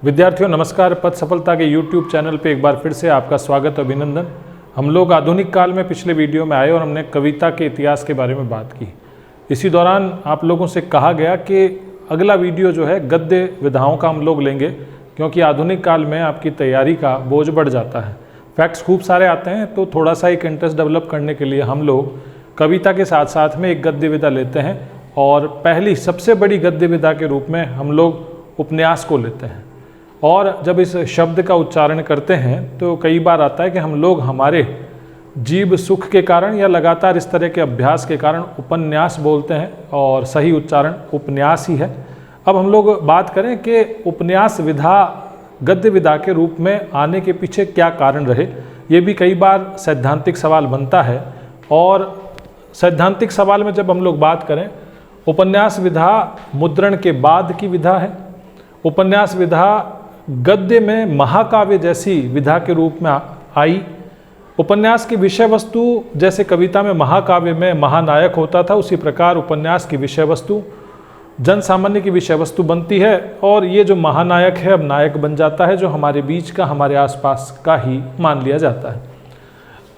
विद्यार्थियों नमस्कार। पथ सफलता के YouTube चैनल पे एक बार फिर से आपका स्वागत और अभिनंदन। हम लोग आधुनिक काल में पिछले वीडियो में आए और हमने कविता के इतिहास के बारे में बात की। इसी दौरान आप लोगों से कहा गया कि अगला वीडियो जो है गद्य विधाओं का हम लोग लेंगे, क्योंकि आधुनिक काल में आपकी तैयारी का बोझ बढ़ जाता है। फैक्ट्स खूब सारे आते हैं, तो थोड़ा सा एक इंटरेस्ट डेवलप करने के लिए हम लोग कविता के साथ साथ में एक गद्य विधा लेते हैं और पहली सबसे बड़ी गद्य विधा के रूप में हम लोग उपन्यास को लेते हैं। और जब इस शब्द का उच्चारण करते हैं तो कई बार आता है कि हम लोग हमारे जीभ सुख के कारण या लगातार इस तरह के अभ्यास के कारण उपन्यास बोलते हैं और सही उच्चारण उपन्यास ही है। अब हम लोग बात करें कि उपन्यास विधा गद्य विधा के रूप में आने के पीछे क्या कारण रहे। ये भी कई बार सैद्धांतिक सवाल बनता है। और सैद्धांतिक सवाल में जब हम लोग बात करें, उपन्यास विधा मुद्रण के बाद की विधा है। उपन्यास विधा गद्य में महाकाव्य जैसी विधा के रूप में आई। उपन्यास की विषय वस्तु जैसे कविता में महाकाव्य में महानायक होता था, उसी प्रकार उपन्यास की विषय वस्तु जन सामान्य की विषय वस्तु बनती है और ये जो महानायक है अब नायक बन जाता है, जो हमारे बीच का हमारे आसपास का ही मान लिया जाता है।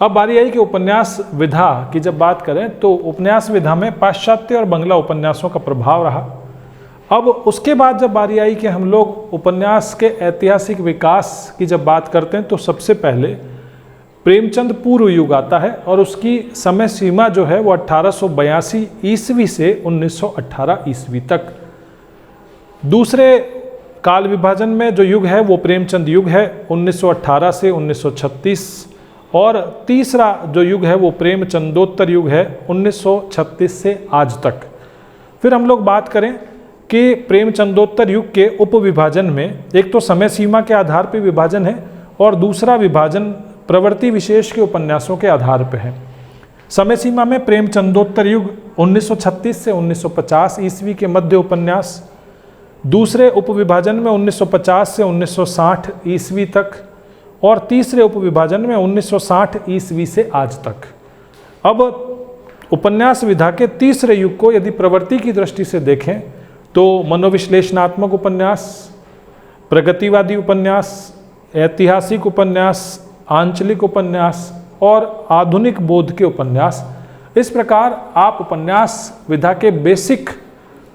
अब बारी आई कि उपन्यास विधा की जब बात करें तो उपन्यास विधा में पाश्चात्य और बंगला उपन्यासों का प्रभाव रहा। अब उसके बाद जब बारी आई कि हम लोग उपन्यास के ऐतिहासिक विकास की जब बात करते हैं तो सबसे पहले प्रेमचंद पूर्व युग आता है और उसकी समय सीमा जो है वो 1882 ईस्वी से 1918 ईस्वी तक। दूसरे काल विभाजन में जो युग है वो प्रेमचंद युग है 1918 से 1936 और तीसरा जो युग है वो प्रेमचंदोत्तर युग है 1936 से आज तक। फिर हम लोग बात करें कि प्रेमचंदोत्तर युग के उपविभाजन में एक तो समय सीमा के आधार पर विभाजन है और दूसरा विभाजन प्रवृत्ति विशेष के उपन्यासों के आधार पर है। समय सीमा में प्रेमचंदोत्तर युग 1936 से 1950 ईस्वी के मध्य उपन्यास, दूसरे उपविभाजन में 1950 से 1960 ईस्वी तक और तीसरे उपविभाजन में 1960 ईस्वी से आज तक। अब उपन्यास विधा के तीसरे युग को यदि प्रवृत्ति की दृष्टि से देखें तो मनोविश्लेषणात्मक उपन्यास, प्रगतिवादी उपन्यास, ऐतिहासिक उपन्यास, आंचलिक उपन्यास और आधुनिक बोध के उपन्यास, इस प्रकार आप उपन्यास विधा के बेसिक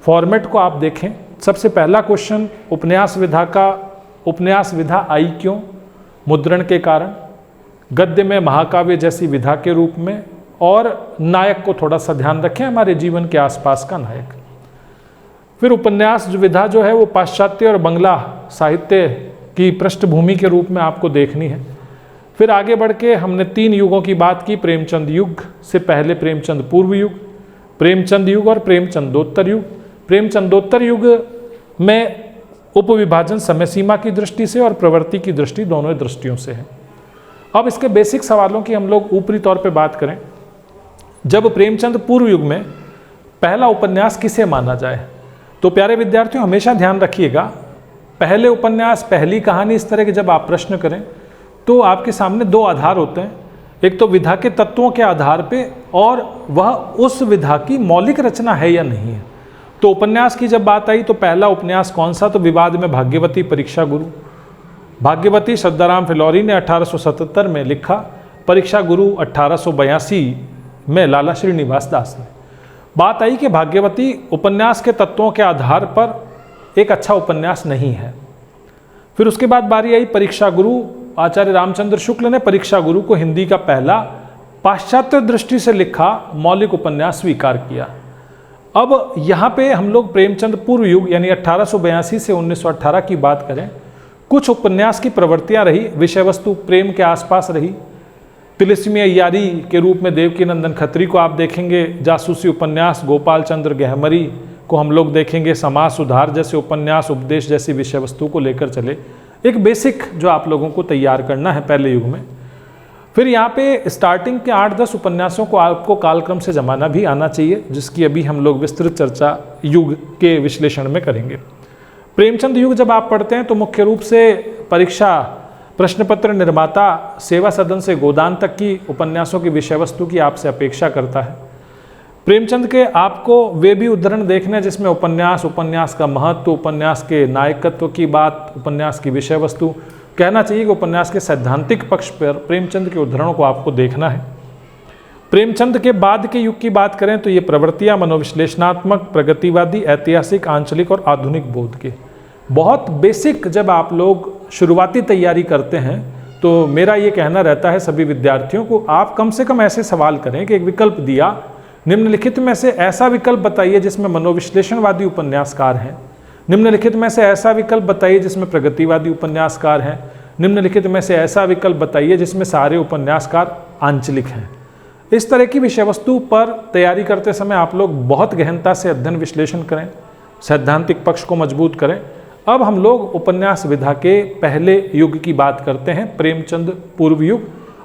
फॉर्मेट को आप देखें। सबसे पहला क्वेश्चन उपन्यास विधा का, उपन्यास विधा आई क्यों? मुद्रण के कारण, गद्य में महाकाव्य जैसी विधा के रूप में और नायक को थोड़ा सा ध्यान रखें, हमारे जीवन के आसपास का नायक। फिर उपन्यास विधा जो है वो पाश्चात्य और बंगला साहित्य की पृष्ठभूमि के रूप में आपको देखनी है। फिर आगे बढ़ के हमने 3 युगों की बात की। प्रेमचंद युग से पहले प्रेमचंद पूर्व युग, प्रेमचंद युग और प्रेमचंदोत्तर युग। प्रेमचंदोत्तर युग में उपविभाजन समय सीमा की दृष्टि से और प्रवृत्ति की दृष्टि दोनों दृष्टियों से है। अब इसके बेसिक सवालों की हम लोग ऊपरी तौर पे बात करें। जब प्रेमचंद पूर्व युग में पहला उपन्यास किसे माना जाए, तो प्यारे विद्यार्थियों हमेशा ध्यान रखिएगा, पहले उपन्यास, पहली कहानी, इस तरह के जब आप प्रश्न करें तो आपके सामने 2 आधार होते हैं। एक तो विधा के तत्वों के आधार पे और वह उस विधा की मौलिक रचना है या नहीं है। तो उपन्यास की जब बात आई तो पहला उपन्यास कौन सा, तो विवाद में भाग्यवती परीक्षा गुरु। भाग्यवती श्रद्धाराम फिलौरी ने 1877 में लिखा, परीक्षा गुरु 1882 में लाला श्रीनिवास दास ने। बात आई कि भाग्यवती उपन्यास के तत्वों के आधार पर एक अच्छा उपन्यास नहीं है। फिर उसके बाद बारी आई परीक्षा गुरु। आचार्य रामचंद्र शुक्ल ने परीक्षा गुरु को हिंदी का पहला पाश्चात्य दृष्टि से लिखा मौलिक उपन्यास स्वीकार किया। अब यहाँ पे हम लोग प्रेमचंद पूर्व युग यानी 1882 से 1918 की बात करें, कुछ उपन्यास की प्रवृत्तियाँ रही, विषय वस्तु प्रेम के आसपास रही। तिलिस्मी अय्यारी के रूप में देवकीनंदन खत्री को आप देखेंगे, जासूसी उपन्यास गोपाल चंद्र गहमरी को हम लोग देखेंगे, समाज सुधार जैसे उपन्यास, उपदेश जैसी विषय वस्तु को लेकर चले। एक बेसिक जो आप लोगों को तैयार करना है पहले युग में। फिर यहाँ पे स्टार्टिंग के 8-10 उपन्यासों को आपको कालक्रम से जमाना भी आना चाहिए, जिसकी अभी हम लोग विस्तृत चर्चा युग के विश्लेषण में करेंगे। प्रेमचंद युग जब आप पढ़ते हैं तो मुख्य रूप से परीक्षा, प्रश्नपत्र निर्माता, सेवा सदन से गोदान तक की उपन्यासों की विषय वस्तु की आपसे अपेक्षा करता है। प्रेमचंद के आपको वे भी उदाहरण देखने हैं जिसमें उपन्यास का महत्व, उपन्यास के नायकत्व की बात, उपन्यास की विषय वस्तु, कहना चाहिए कि उपन्यास के सैद्धांतिक पक्ष पर प्रेमचंद के उदाहरणों को आपको देखना है। प्रेमचंद के बाद के युग की बात करें तो ये प्रवृत्तियाँ मनोविश्लेषणात्मक, प्रगतिवादी, ऐतिहासिक, आंचलिक और आधुनिक बोध के बहुत बेसिक जब आप लोग शुरुआती तैयारी करते हैं तो मेरा ये कहना रहता है सभी विद्यार्थियों को, आप कम से कम ऐसे सवाल करें कि एक विकल्प दिया, निम्नलिखित में से ऐसा विकल्प बताइए जिसमें मनोविश्लेषणवादी उपन्यासकार हैं, निम्नलिखित में से ऐसा विकल्प बताइए जिसमें प्रगतिवादी उपन्यासकार हैं, निम्नलिखित में से ऐसा विकल्प बताइए जिसमें सारे उपन्यासकार आंचलिक हैं। इस तरह की विषय वस्तु पर तैयारी करते समय आप लोग बहुत गहनता से अध्ययन विश्लेषण करें, सैद्धांतिक पक्ष को मजबूत करें। अब हम लोग उपन्यास विधा के पहले युग की बात करते हैं, प्रेमचंद पूर्व युग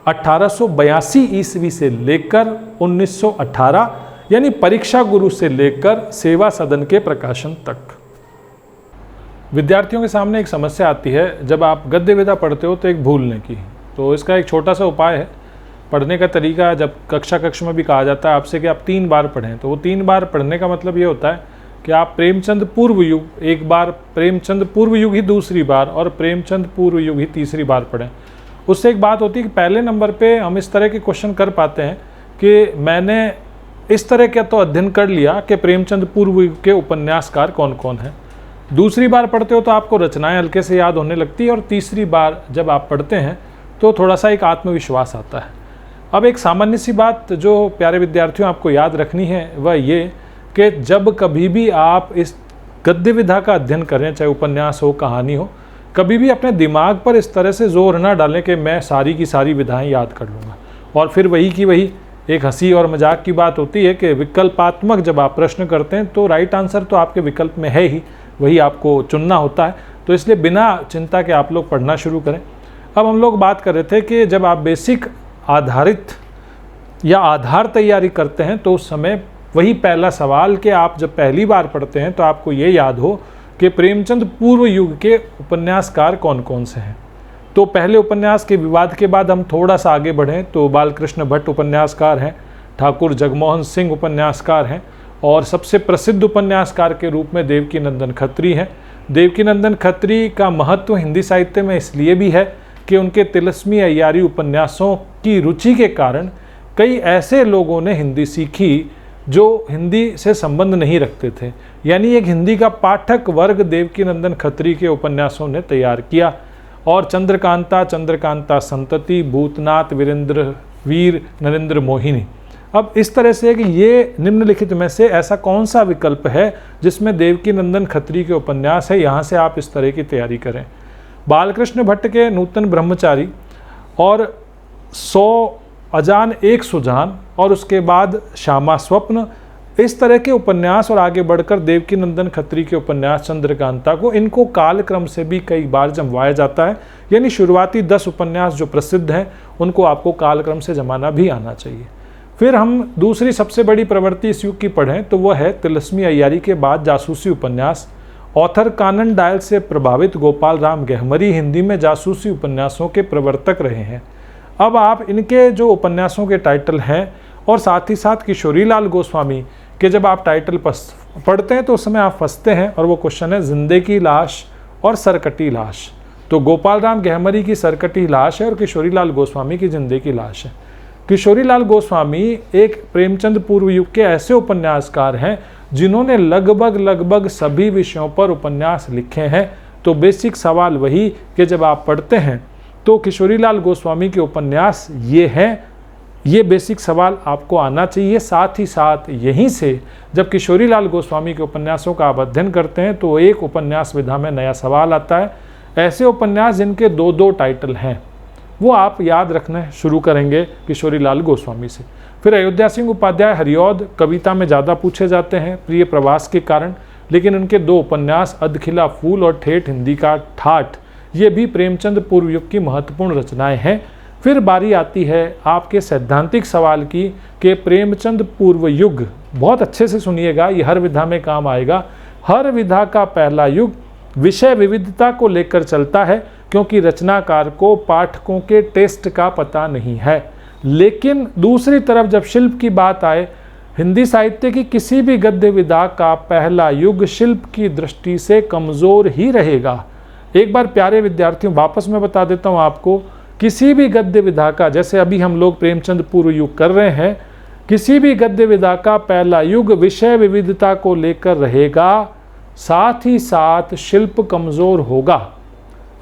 1882 ईस्वी से लेकर 1918 यानी परीक्षा गुरु से लेकर सेवा सदन के प्रकाशन तक। विद्यार्थियों के सामने एक समस्या आती है जब आप गद्य विधा पढ़ते हो तो एक भूलने की। तो इसका एक छोटा सा उपाय है, पढ़ने का तरीका जब कक्षा में भी कहा जाता है आपसे कि आप 3 बार पढ़ें, तो वो 3 बार पढ़ने का मतलब ये होता है कि आप प्रेमचंद पूर्व युग एक बार, प्रेमचंद पूर्व युग ही दूसरी बार और प्रेमचंद पूर्व युग ही तीसरी बार पढ़ें। उससे एक बात होती है कि पहले नंबर पे हम इस तरह के क्वेश्चन कर पाते हैं कि मैंने इस तरह का तो अध्ययन कर लिया कि प्रेमचंद पूर्व युग के उपन्यासकार कौन कौन हैं। दूसरी बार पढ़ते हो तो आपको रचनाएं हल्के से याद होने लगती है और तीसरी बार जब आप पढ़ते हैं तो थोड़ा सा एक आत्मविश्वास आता है। अब एक सामान्य सी बात जो प्यारे विद्यार्थियों आपको याद रखनी है वह ये कि जब कभी भी आप इस गद्य विधा का अध्ययन करें, चाहे उपन्यास हो, कहानी हो, कभी भी अपने दिमाग पर इस तरह से जोर ना डालें कि मैं सारी की सारी विधाएं याद कर लूँगा और फिर वही की वही। एक हंसी और मजाक की बात होती है कि विकल्पात्मक जब आप प्रश्न करते हैं तो राइट आंसर तो आपके विकल्प में है ही, वही आपको चुनना होता है। तो इसलिए बिना चिंता के आप लोग पढ़ना शुरू करें। अब हम लोग बात कर रहे थे कि जब आप बेसिक आधारित या आधार तैयारी करते हैं तो उस समय वही पहला सवाल कि आप जब पहली बार पढ़ते हैं तो आपको ये याद हो कि प्रेमचंद पूर्व युग के उपन्यासकार कौन कौन से हैं। तो पहले उपन्यास के विवाद के बाद हम थोड़ा सा आगे बढ़ें तो बालकृष्ण भट्ट उपन्यासकार हैं, ठाकुर जगमोहन सिंह उपन्यासकार हैं और सबसे प्रसिद्ध उपन्यासकार के रूप में देवकीनंदन खत्री हैं। देवकीनंदन खत्री का महत्व हिंदी साहित्य में इसलिए भी है कि उनके तिलस्मी अय्यारी उपन्यासों की रुचि के कारण कई ऐसे लोगों ने हिंदी सीखी जो हिंदी से संबंध नहीं रखते थे, यानी एक हिंदी का पाठक वर्ग देवकीनंदन खत्री के उपन्यासों ने तैयार किया। और चंद्रकांता संतति, भूतनाथ, वीरेंद्र वीर, नरेंद्र मोहिनी। अब इस तरह से कि ये निम्नलिखित में से ऐसा कौन सा विकल्प है जिसमें देवकीनंदन खत्री के उपन्यास है, यहाँ से आप इस तरह की तैयारी करें। बालकृष्ण भट्ट के नूतन ब्रह्मचारी और 100 अजान एक सुजान और उसके बाद श्यामा स्वप्न, इस तरह के उपन्यास और आगे बढ़कर देवकीनंदन खत्री के उपन्यास चंद्रकांता को, इनको कालक्रम से भी कई बार जमवाया जाता है। यानी शुरुआती 10 उपन्यास जो प्रसिद्ध हैं उनको आपको कालक्रम से जमाना भी आना चाहिए। फिर हम दूसरी सबसे बड़ी प्रवृत्ति इस युग की पढ़ें तो वह है तिलस्मी अय्यारी के बाद जासूसी उपन्यास। ऑथर कानन डायल से प्रभावित गोपाल राम गहमरी हिंदी में जासूसी उपन्यासों के प्रवर्तक रहे हैं। अब आप इनके जो उपन्यासों के टाइटल हैं और साथ ही साथ किशोरीलाल गोस्वामी के जब आप टाइटल पढ़ते हैं तो उस समय आप फंसते हैं और वो क्वेश्चन है जिंदे की लाश और सरकटी लाश। तो गोपाल राम गहमरी की सरकटी लाश है और किशोरीलाल गोस्वामी की जिंदे की लाश है। किशोरीलाल गोस्वामी एक प्रेमचंद पूर्व युग के ऐसे उपन्यासकार हैं जिन्होंने लगभग सभी विषयों पर उपन्यास लिखे हैं। तो बेसिक सवाल वही कि जब आप पढ़ते हैं तो किशोरीलाल गोस्वामी के उपन्यास ये हैं, ये बेसिक सवाल आपको आना चाहिए। साथ ही साथ यहीं से जब किशोरीलाल गोस्वामी के उपन्यासों का आप अध्ययन करते हैं तो एक उपन्यास विधा में नया सवाल आता है। ऐसे उपन्यास जिनके 2-2 टाइटल हैं वो आप याद रखना शुरू करेंगे किशोरीलाल गोस्वामी से। फिर अयोध्या सिंह उपाध्याय हरिऔध कविता में ज़्यादा पूछे जाते हैं प्रिय प्रवास के कारण, लेकिन उनके 2 उपन्यास अधखिला फूल और ठेठ हिंदी का ठाठ, ये भी प्रेमचंद पूर्व युग की महत्वपूर्ण रचनाएं हैं। फिर बारी आती है आपके सैद्धांतिक सवाल की कि प्रेमचंद पूर्व युग, बहुत अच्छे से सुनिएगा, ये हर विधा में काम आएगा। हर विधा का पहला युग विषय विविधता को लेकर चलता है क्योंकि रचनाकार को पाठकों के टेस्ट का पता नहीं है। लेकिन दूसरी तरफ जब शिल्प की बात आए, हिंदी साहित्य की किसी भी गद्य विधा का पहला युग शिल्प की दृष्टि से कमज़ोर ही रहेगा। एक बार प्यारे विद्यार्थियों वापस मैं बता देता हूँ आपको, किसी भी गद्य विधा का, जैसे अभी हम लोग प्रेमचंद पूर्व युग कर रहे हैं, किसी भी गद्य विधा का पहला युग विषय विविधता को लेकर रहेगा, साथ ही साथ शिल्प कमज़ोर होगा।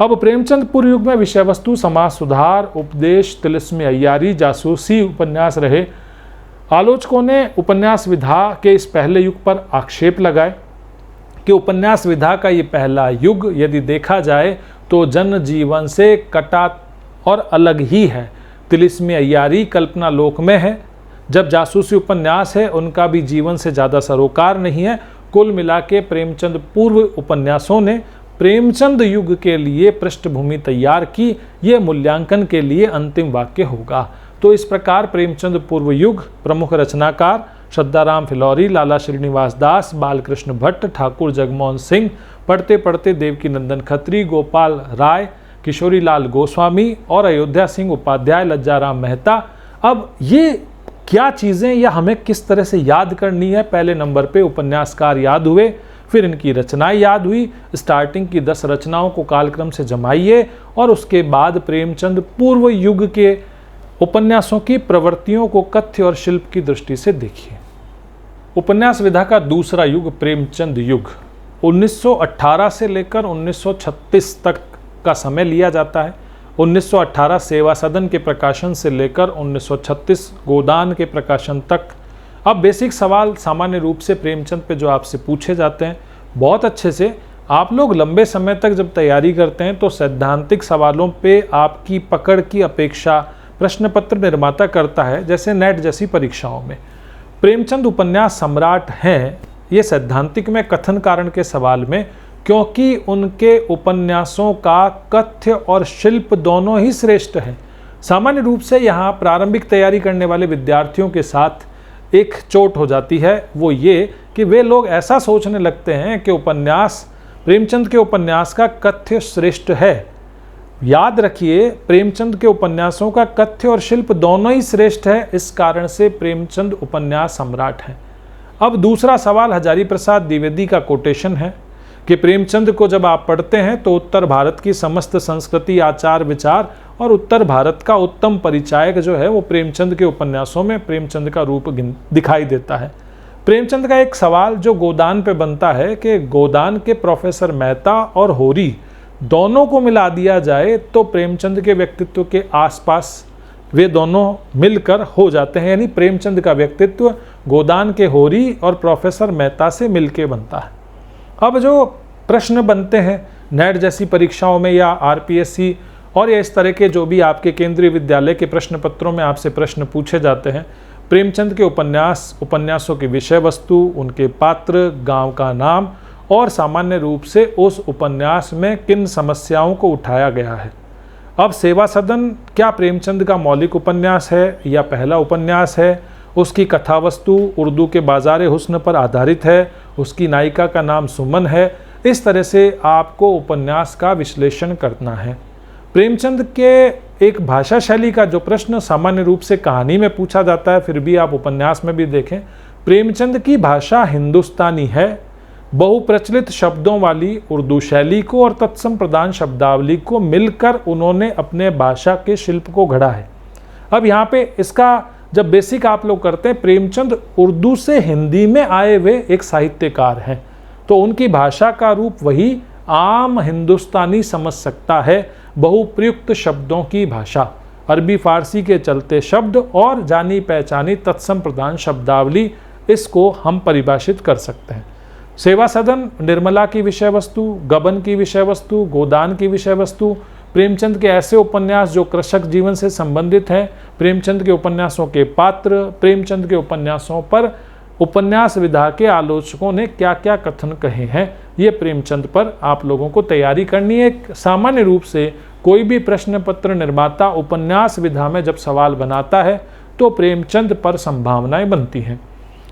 अब प्रेमचंद पूर्व युग में विषय वस्तु समाज सुधार, उपदेश, तिलिस्मी अय्यारी, जासूसी उपन्यास रहे। आलोचकों ने उपन्यास विधा के इस पहले युग पर आक्षेप लगाए कि उपन्यास विधा का ये पहला युग यदि देखा जाए तो जनजीवन से कटा और अलग ही है। तिलिस्मी अय्यारी कल्पना लोक में है, जब जासूसी उपन्यास है उनका भी जीवन से ज़्यादा सरोकार नहीं है। कुल मिला के प्रेमचंद पूर्व उपन्यासों ने प्रेमचंद युग के लिए पृष्ठभूमि तैयार की। ये मूल्यांकन के लिए अंतिम वाक्य होगा। तो इस प्रकार प्रेमचंद पूर्व युग प्रमुख रचनाकार श्रद्धाराम फिलौरी, लाला श्रीनिवास दास, बालकृष्ण भट्ट, ठाकुर जगमोहन सिंह, पढ़ते पढ़ते देवकीनंदन खत्री, गोपाल राय, किशोरी लाल गोस्वामी और अयोध्या सिंह उपाध्याय, लज्जाराम मेहता। अब ये क्या चीज़ें या हमें किस तरह से याद करनी है? पहले नंबर पे उपन्यासकार याद हुए, फिर इनकी रचनाएं याद हुई। स्टार्टिंग की 10 रचनाओं को कालक्रम से जमाइए और उसके बाद प्रेमचंद पूर्व युग के उपन्यासों की प्रवृत्तियों को कथ्य और शिल्प की दृष्टि से देखिए। उपन्यास विधा का दूसरा युग प्रेमचंद युग 1918 से लेकर 1936 तक का समय लिया जाता है। 1918 सेवा सदन के प्रकाशन से लेकर 1936 गोदान के प्रकाशन तक। अब बेसिक सवाल सामान्य रूप से प्रेमचंद पे जो आपसे पूछे जाते हैं, बहुत अच्छे से आप लोग लंबे समय तक जब तैयारी करते हैं तो सैद्धांतिक सवालों पे आपकी पकड़ की अपेक्षा प्रश्न पत्र निर्माता करता है। जैसे नेट जैसी परीक्षाओं में प्रेमचंद उपन्यास सम्राट हैं, ये सैद्धांतिक में कथन कारण के सवाल में, क्योंकि उनके उपन्यासों का कथ्य और शिल्प दोनों ही श्रेष्ठ हैं। सामान्य रूप से यहाँ प्रारंभिक तैयारी करने वाले विद्यार्थियों के साथ एक चोट हो जाती है, वो ये कि वे लोग ऐसा सोचने लगते हैं कि उपन्यास प्रेमचंद के उपन्यास का कथ्य श्रेष्ठ है। याद रखिए, प्रेमचंद के उपन्यासों का कथ्य और शिल्प दोनों ही श्रेष्ठ है, इस कारण से प्रेमचंद उपन्यास सम्राट हैं। अब दूसरा सवाल हजारी प्रसाद द्विवेदी का कोटेशन है कि प्रेमचंद को जब आप पढ़ते हैं तो उत्तर भारत की समस्त संस्कृति, आचार विचार और उत्तर भारत का उत्तम परिचायक जो है वो प्रेमचंद के उपन्यासों में प्रेमचंद का रूप दिखाई देता है। प्रेमचंद का एक सवाल जो गोदान पे बनता है कि गोदान के प्रोफेसर मेहता और होरी दोनों को मिला दिया जाए तो प्रेमचंद के व्यक्तित्व के आसपास वे दोनों मिलकर हो जाते हैं, यानी प्रेमचंद का व्यक्तित्व गोदान के होरी और प्रोफेसर मेहता से मिलके बनता है। अब जो प्रश्न बनते हैं नेट जैसी परीक्षाओं में या आरपीएससी और या इस तरह के जो भी आपके केंद्रीय विद्यालय के प्रश्न पत्रों में आपसे प्रश्न पूछे जाते हैं, प्रेमचंद के उपन्यासों की विषय वस्तु, उनके पात्र, गांव का नाम और सामान्य रूप से उस उपन्यास में किन समस्याओं को उठाया गया है। अब सेवा सदन क्या प्रेमचंद का मौलिक उपन्यास है या पहला उपन्यास है? उसकी कथा वस्तु उर्दू के बाज़ार हुस्न पर आधारित है, उसकी नायिका का नाम सुमन है। इस तरह से आपको उपन्यास का विश्लेषण करना है। प्रेमचंद के एक भाषा शैली का जो प्रश्न सामान्य रूप से कहानी में पूछा जाता है, फिर भी आप उपन्यास में भी देखें, प्रेमचंद की भाषा हिंदुस्तानी है। बहुप्रचलित शब्दों वाली उर्दू शैली को और तत्सम प्रधान शब्दावली को मिलकर उन्होंने अपने भाषा के शिल्प को गढ़ा है। अब यहाँ पे इसका जब बेसिक आप लोग करते हैं, प्रेमचंद उर्दू से हिंदी में आए हुए एक साहित्यकार हैं, तो उनकी भाषा का रूप वही आम हिंदुस्तानी समझ सकता है। बहुप्रयुक्त शब्दों की भाषा, अरबी फारसी के चलते शब्द और जानी पहचानी तत्सम प्रधान शब्दावली, इसको हम परिभाषित कर सकते हैं। सेवा सदन निर्मला की विषय वस्तु, गबन की विषय वस्तु, गोदान की विषय वस्तु, प्रेमचंद के ऐसे उपन्यास जो कृषक जीवन से संबंधित हैं, प्रेमचंद के उपन्यासों के पात्र, प्रेमचंद के उपन्यासों पर उपन्यास विधा के आलोचकों ने क्या क्या कथन कहे हैं, ये प्रेमचंद पर आप लोगों को तैयारी करनी है। सामान्य रूप से कोई भी प्रश्न पत्र निर्माता उपन्यास विधा में जब सवाल बनाता है तो प्रेमचंद पर संभावनाएं बनती हैं।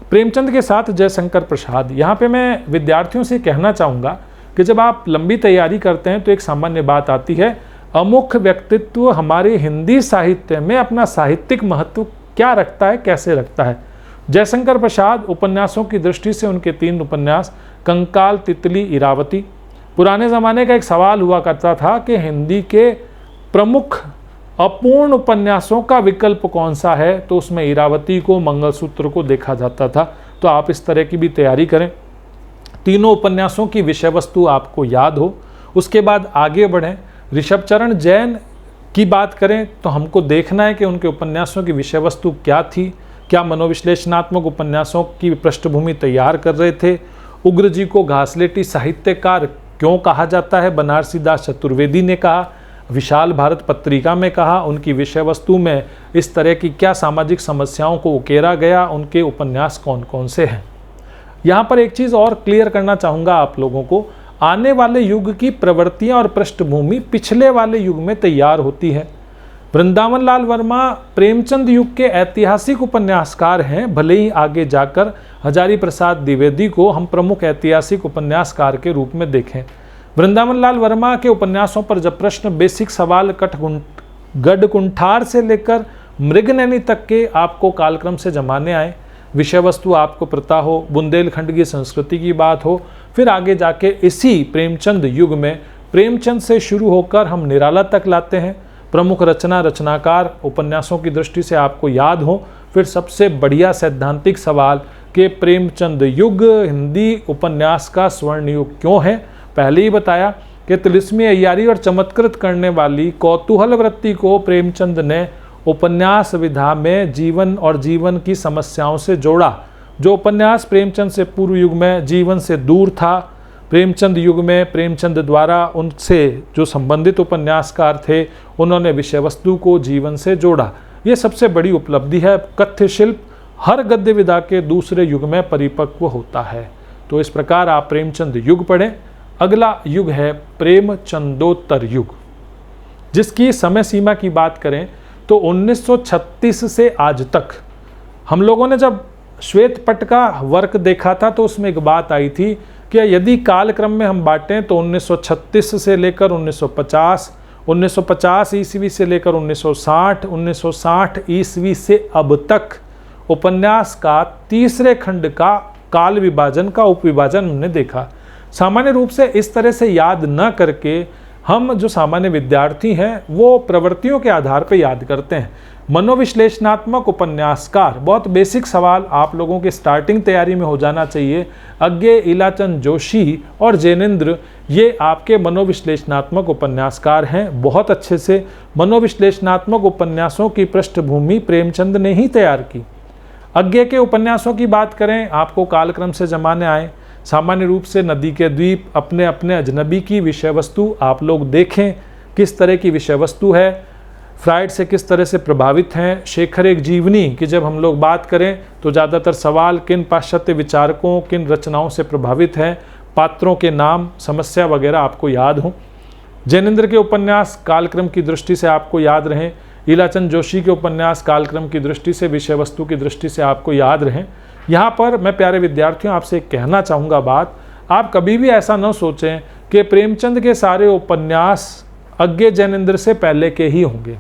प्रेमचंद के साथ जयशंकर प्रसाद, यहाँ पे मैं विद्यार्थियों से कहना चाहूँगा कि जब आप लंबी तैयारी करते हैं तो एक सामान्य बात आती है, अमुख्य व्यक्तित्व हमारे हिंदी साहित्य में अपना साहित्यिक महत्व क्या रखता है, कैसे रखता है। जयशंकर प्रसाद उपन्यासों की दृष्टि से उनके 3 उपन्यास कंकाल, तितली, इरावती। पुराने ज़माने का एक सवाल हुआ करता था कि हिंदी के प्रमुख अपूर्ण उपन्यासों का विकल्प कौन सा है, तो उसमें इरावती को, मंगलसूत्र को देखा जाता था। तो आप इस तरह की भी तैयारी करें, तीनों उपन्यासों की विषय वस्तु आपको याद हो। उसके बाद आगे बढ़ें। ऋषभचरण जैन की बात करें तो हमको देखना है कि उनके उपन्यासों की विषय वस्तु क्या थी, क्या मनोविश्लेषणात्मक उपन्यासों की पृष्ठभूमि तैयार कर रहे थे। उग्र जी को घासलेटी साहित्यकार क्यों कहा जाता है, बनारसी दास चतुर्वेदी ने कहा, विशाल भारत पत्रिका में कहा। उनकी विषय वस्तु में इस तरह की क्या सामाजिक समस्याओं को उकेरा गया, उनके उपन्यास कौन कौन से हैं। यहाँ पर एक चीज़ और क्लियर करना चाहूँगा आप लोगों को, आने वाले युग की प्रवृत्तियाँ और पृष्ठभूमि पिछले वाले युग में तैयार होती है। वृंदावन लाल वर्मा प्रेमचंद युग के ऐतिहासिक उपन्यासकार हैं, भले ही आगे जाकर हजारी प्रसाद द्विवेदी को हम प्रमुख ऐतिहासिक उपन्यासकार के रूप में देखें। वृंदावन लाल वर्मा के उपन्यासों पर जब प्रश्न बेसिक सवाल गढ़कुंठार से लेकर मृगनैनी तक के आपको कालक्रम से जमाने आए, विषय वस्तु आपको पता हो, बुंदेलखंड की संस्कृति की बात हो, फिर आगे जाके इसी प्रेमचंद युग में प्रेमचंद से शुरू होकर हम निराला तक लाते हैं। प्रमुख रचनाकार उपन्यासों की दृष्टि से आपको याद हो, फिर सबसे बढ़िया सैद्धांतिक सवाल कि प्रेमचंद युग हिंदी उपन्यास का स्वर्ण युग क्यों है। पहले ही बताया कि तिलिस्मी अय्यारी और चमत्कृत करने वाली कौतूहल वृत्ति को प्रेमचंद ने उपन्यास विधा में जीवन और जीवन की समस्याओं से जोड़ा। जो उपन्यास प्रेमचंद से पूर्व युग में जीवन से दूर था, प्रेमचंद युग में प्रेमचंद द्वारा उनसे जो संबंधित उपन्यासकार थे उन्होंने विषय वस्तु को जीवन से जोड़ा। ये सबसे बड़ी उपलब्धि है। कथ्य शिल्प हर गद्य विधा के दूसरे युग में परिपक्व होता है। तो इस प्रकार आप प्रेमचंद युग पढ़ें। अगला युग है प्रेमचंदोत्तर युग, जिसकी समय सीमा की बात करें तो 1936 से आज तक। हम लोगों ने जब श्वेत पट का वर्क देखा था तो उसमें एक बात आई थी कि यदि कालक्रम में हम बांटें तो 1936 से लेकर 1950, 1950 ईस्वी से लेकर 1960, 1960 ईस्वी से अब तक उपन्यास का तीसरे खंड का काल विभाजन का उपविभाजन हमने देखा। सामान्य रूप से इस तरह से याद न करके हम जो सामान्य विद्यार्थी हैं वो प्रवृत्तियों के आधार पर याद करते हैं। मनोविश्लेषणात्मक उपन्यासकार, बहुत बेसिक सवाल आप लोगों की स्टार्टिंग तैयारी में हो जाना चाहिए। अज्ञे, इलाचंद जोशी और जैनेन्द्र ये आपके मनोविश्लेषणात्मक उपन्यासकार हैं। बहुत अच्छे से मनोविश्लेषणात्मक उपन्यासों की पृष्ठभूमि प्रेमचंद ने ही तैयार की। अज्ञे के उपन्यासों की बात करें, आपको कालक्रम से जमाने आए। सामान्य रूप से नदी के द्वीप, अपने अपने अजनबी की विषय वस्तु आप लोग देखें किस तरह की विषय वस्तु है, फ्राइड से किस तरह से प्रभावित हैं। शेखर एक जीवनी की जब हम लोग बात करें तो ज़्यादातर सवाल किन पाश्चात्य विचारकों, किन रचनाओं से प्रभावित हैं, पात्रों के नाम, समस्या वगैरह आपको याद हों। जैनेन्द्र के उपन्यास कालक्रम की दृष्टि से आपको याद रहें। इलाचंद जोशी के उपन्यास कालक्रम की दृष्टि से, विषय वस्तु की दृष्टि से आपको याद रहें। यहाँ पर मैं प्यारे विद्यार्थियों आपसे कहना चाहूँगा बात, आप कभी भी ऐसा न सोचें कि प्रेमचंद के सारे उपन्यास अज्ञे जैनेन्द्र से पहले के ही होंगे।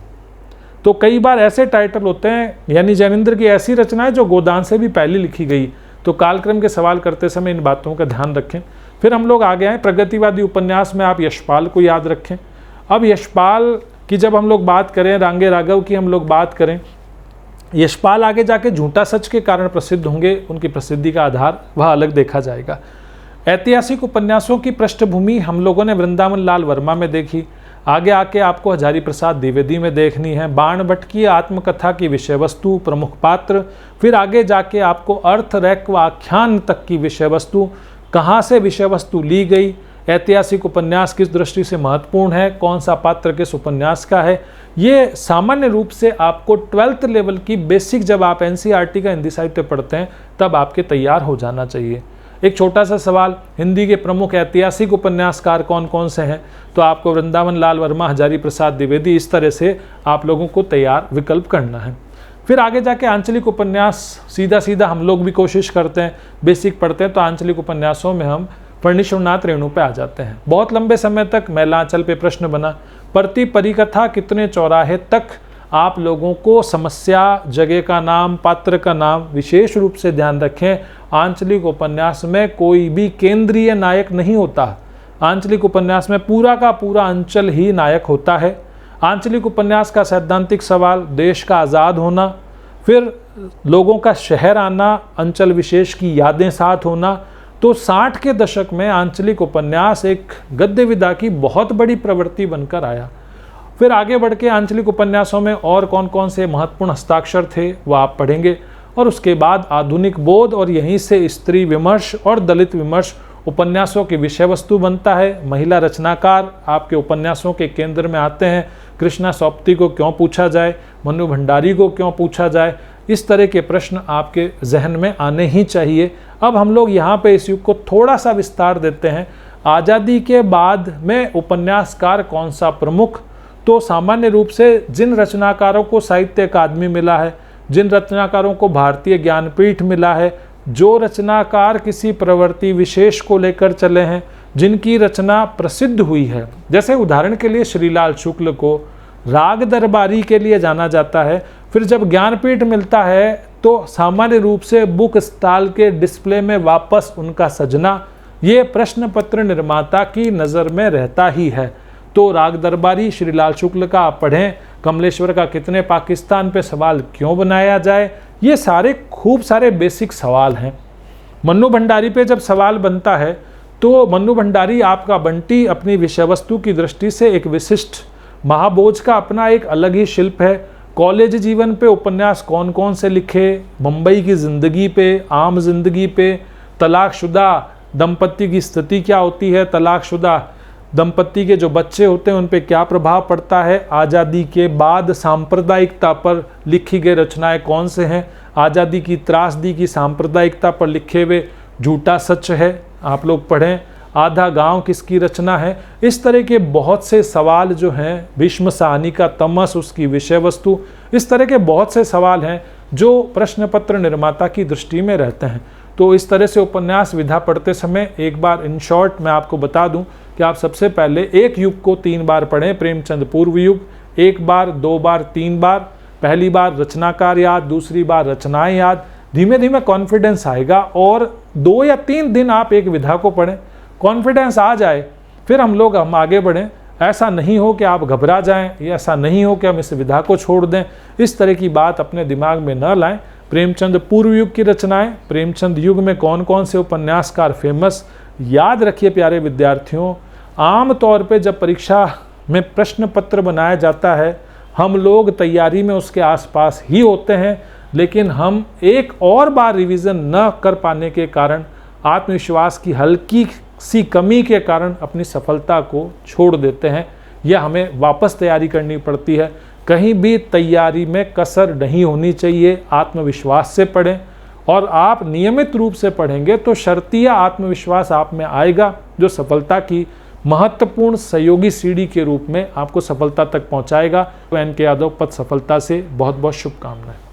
तो कई बार ऐसे टाइटल होते हैं, यानी जैनेन्द्र की ऐसी रचनाएं जो गोदान से भी पहले लिखी गई। तो कालक्रम के सवाल करते समय इन बातों का ध्यान रखें। फिर हम लोग आगे आए प्रगतिवादी उपन्यास में, आप यशपाल को याद रखें। अब यशपाल की जब हम लोग बात करें, रांगे राघव की हम लोग बात करें, यशपाल आगे जाके झूठा सच के कारण प्रसिद्ध होंगे। उनकी प्रसिद्धि का आधार वह अलग देखा जाएगा। ऐतिहासिक उपन्यासों की पृष्ठभूमि हम लोगों ने वृंदावन लाल वर्मा में देखी। आगे आके आपको हजारी प्रसाद द्विवेदी में देखनी है। बाण भट्ट की आत्मकथा की विषय वस्तु, प्रमुख पात्र, फिर आगे जाके आपको अर्थ, रैक व आख्यान तक की विषय वस्तु, कहाँ से विषय वस्तु ली गई, ऐतिहासिक उपन्यास किस दृष्टि से महत्वपूर्ण है, कौन सा पात्र किस उपन्यास का है। ये सामान्य रूप से आपको 12th लेवल की बेसिक, जब आप एनसीईआरटी का हिंदी साहित्य पढ़ते हैं तब आपके तैयार हो जाना चाहिए। एक छोटा सा सवाल, हिंदी के प्रमुख ऐतिहासिक उपन्यासकार कौन कौन से हैं, तो आपको वृंदावन लाल वर्मा, हजारी प्रसाद द्विवेदी, इस तरह से आप लोगों को तैयार विकल्प करना है। फिर आगे जाके आंचलिक उपन्यास, सीधा सीधा हम लोग भी कोशिश करते हैं, बेसिक पढ़ते हैं तो आंचलिक उपन्यासों में हम फणीश्वरनाथ रेणु पे आ जाते हैं। बहुत लंबे समय तक मैलांचल पे प्रश्न बना, प्रति परिकथा कितने चौराहे तक आप लोगों को समस्या, जगह का नाम, पात्र का नाम विशेष रूप से ध्यान रखें। आंचलिक उपन्यास में कोई भी केंद्रीय नायक नहीं होता। आंचलिक उपन्यास में पूरा का पूरा अंचल ही नायक होता है। आंचलिक उपन्यास का सैद्धांतिक सवाल देश का आज़ाद होना, फिर लोगों का शहर आना, अंचल विशेष की यादें साथ होना। तो 60 के दशक में आंचलिक उपन्यास एक गद्य विधा की बहुत बड़ी प्रवृत्ति बनकर आया। फिर आगे बढ़ के आंचलिक उपन्यासों में और कौन कौन से महत्वपूर्ण हस्ताक्षर थे वो आप पढ़ेंगे। और उसके बाद आधुनिक बोध और यहीं से स्त्री विमर्श और दलित विमर्श उपन्यासों की विषय वस्तु बनता है। महिला रचनाकार आपके उपन्यासों के केंद्र में आते हैं। कृष्णा सौप्ती को क्यों पूछा जाए, मनु भंडारी को क्यों पूछा जाए, इस तरह के प्रश्न आपके जहन में आने ही चाहिए। अब हम लोग यहाँ पे इस युग को थोड़ा सा विस्तार देते हैं। आज़ादी के बाद में उपन्यासकार कौन सा प्रमुख, तो सामान्य रूप से जिन रचनाकारों को साहित्य अकादमी मिला है, जिन रचनाकारों को भारतीय ज्ञानपीठ मिला है, जो रचनाकार किसी प्रवृत्ति विशेष को लेकर चले हैं, जिनकी रचना प्रसिद्ध हुई है, जैसे उदाहरण के लिए श्रीलाल शुक्ल को राग दरबारी के लिए जाना जाता है। फिर जब ज्ञानपीठ मिलता है तो सामान्य रूप से बुक स्टॉल के डिस्प्ले में वापस उनका सजना, ये प्रश्न पत्र निर्माता की नज़र में रहता ही है। तो राग दरबारी श्रीलाल शुक्ल का आप पढ़ें। कमलेश्वर का कितने पाकिस्तान पे सवाल क्यों बनाया जाए, ये सारे खूब सारे बेसिक सवाल हैं। मन्नू भंडारी पे जब सवाल बनता है तो मन्नू भंडारी आपका बंटी अपनी विषय वस्तु की दृष्टि से एक विशिष्ट, महाभोज का अपना एक अलग ही शिल्प है। कॉलेज जीवन पे उपन्यास कौन कौन से लिखे, मुंबई की ज़िंदगी पे, आम जिंदगी पे, तलाकशुदा दंपति की स्थिति क्या होती है, तलाकशुदा दंपति के जो बच्चे होते हैं उन पे क्या प्रभाव पड़ता है, आज़ादी के बाद सांप्रदायिकता पर लिखी गई रचनाएं कौन से हैं, आज़ादी की त्रासदी की सांप्रदायिकता पर लिखे हुए झूठा सच है, आप लोग पढ़ें। आधा गांव किसकी रचना है। इस तरह के बहुत से सवाल जो हैं, भीष्म साहनी का तमस, उसकी विषय वस्तु, इस तरह के बहुत से सवाल हैं जो प्रश्न पत्र निर्माता की दृष्टि में रहते हैं। तो इस तरह से उपन्यास विधा पढ़ते समय एक बार इन शॉर्ट मैं आपको बता दूं कि आप सबसे पहले एक युग को 3 बार पढ़ें, प्रेमचंद पूर्व युग, 1 बार, 2 बार, 3 बार। पहली बार रचनाकार याद, दूसरी बार रचनाएं याद। धीमे धीमे कॉन्फिडेंस आएगा और 2 या 3 दिन आप एक विधा को पढ़ें, कॉन्फिडेंस आ जाए, फिर हम आगे बढ़ें। ऐसा नहीं हो कि आप घबरा जाएं, या ऐसा नहीं हो कि हम इस विधा को छोड़ दें, इस तरह की बात अपने दिमाग में न लाएं। प्रेमचंद पूर्व युग की रचनाएं, प्रेमचंद युग में कौन कौन से उपन्यासकार फेमस, याद रखिए प्यारे विद्यार्थियों। आम तौर पे जब परीक्षा में प्रश्न पत्र बनाया जाता है, हम लोग तैयारी में उसके आसपास ही होते हैं, लेकिन हम एक और बार रिवीजन न कर पाने के कारण, आत्मविश्वास की हल्की सी कमी के कारण अपनी सफलता को छोड़ देते हैं, या हमें वापस तैयारी करनी पड़ती है। कहीं भी तैयारी में कसर नहीं होनी चाहिए। आत्मविश्वास से पढ़ें, और आप नियमित रूप से पढ़ेंगे तो शर्तिया आत्मविश्वास आप में आएगा, जो सफलता की महत्वपूर्ण सहयोगी सीढ़ी के रूप में आपको सफलता तक पहुंचाएगा। तो एन के यादव पथ सफलता से बहुत बहुत शुभकामनाएं।